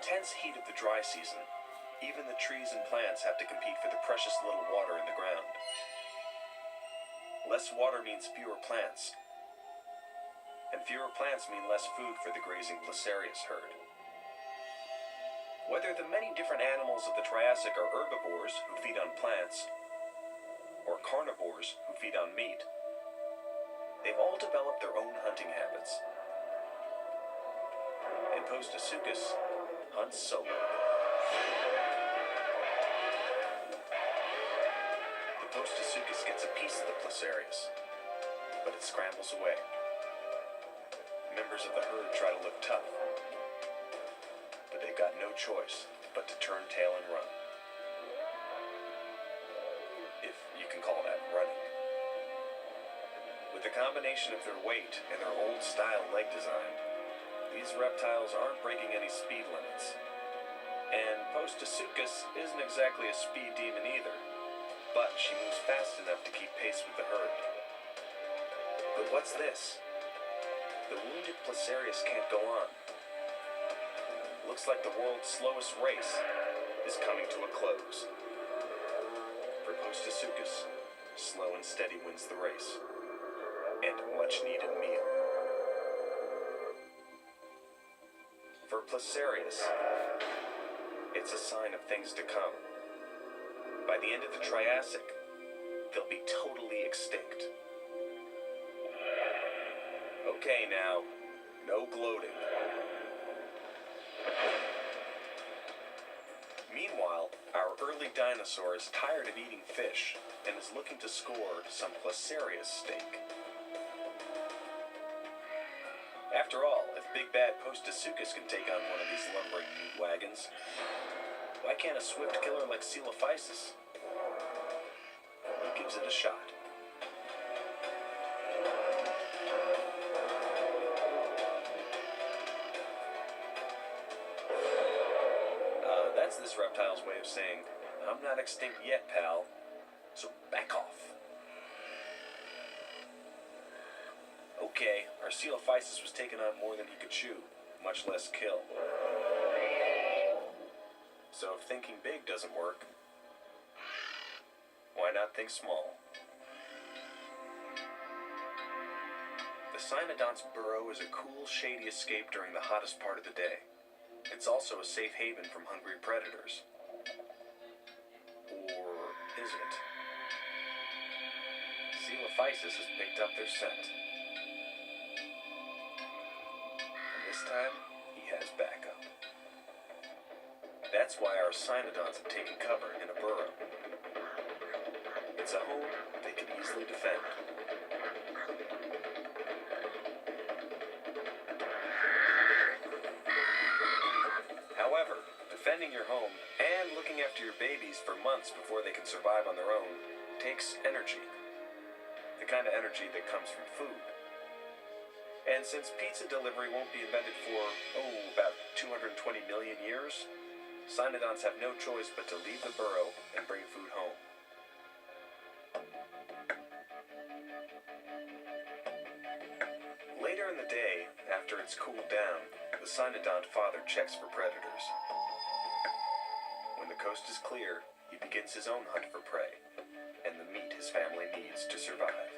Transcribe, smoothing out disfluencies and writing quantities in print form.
intense heat of the dry season, even the trees and plants have to compete for the precious little water in the ground. Less water means fewer plants, and fewer plants mean less food for the grazing Placerius herd. Whether the many different animals of the Triassic are herbivores who feed on plants, or carnivores who feed on meat, they've all developed their own hunting habits. And Postosuchus hunts solo. The Postosuchus gets a piece of the Placerius, but it scrambles away. Members of the herd try to look tough, but they've got no choice but to turn tail and run. If you can call that running. With the combination of their weight and their old-style leg design, these reptiles aren't breaking any speed limits. And Postosuchus isn't exactly a speed demon either, but she moves fast enough to keep pace with the herd. But what's this? The wounded Placerius can't go on. Looks like the world's slowest race is coming to a close. For Postosuchus, slow and steady wins the race, and a much-needed meal. For Placerius, it's a sign of things to come. By the end of the Triassic, they'll be totally extinct. Okay now, no gloating. Meanwhile, our early dinosaur is tired of eating fish and is looking to score some Placerius steak. After all, if Big Bad Postosuchus can take on one of these lumbering meat wagons, why can't a swift killer like Coelophysis? He gives it a shot. That's this reptile's way of saying, I'm not extinct yet, pal, so back off. Okay, our Coelophysis was taking on more than he could chew, much less kill. So if thinking big doesn't work, why not think small? The Cynodont's burrow is a cool, shady escape during the hottest part of the day. It's also a safe haven from hungry predators. Or is it? Coelophysis has picked up their scent. And this time, he has backup. That's why our Cynodonts have taken cover in a burrow. It's a home they can easily defend. However, defending your home and looking after your babies for months before they can survive on their own takes energy. The kind of energy that comes from food. And since pizza delivery won't be invented for, about 220 million years, Cynodonts have no choice but to leave the burrow and bring food home. Later in the day, after it's cooled down, the Cynodont father checks for predators. When the coast is clear, he begins his own hunt for prey and the meat his family needs to survive.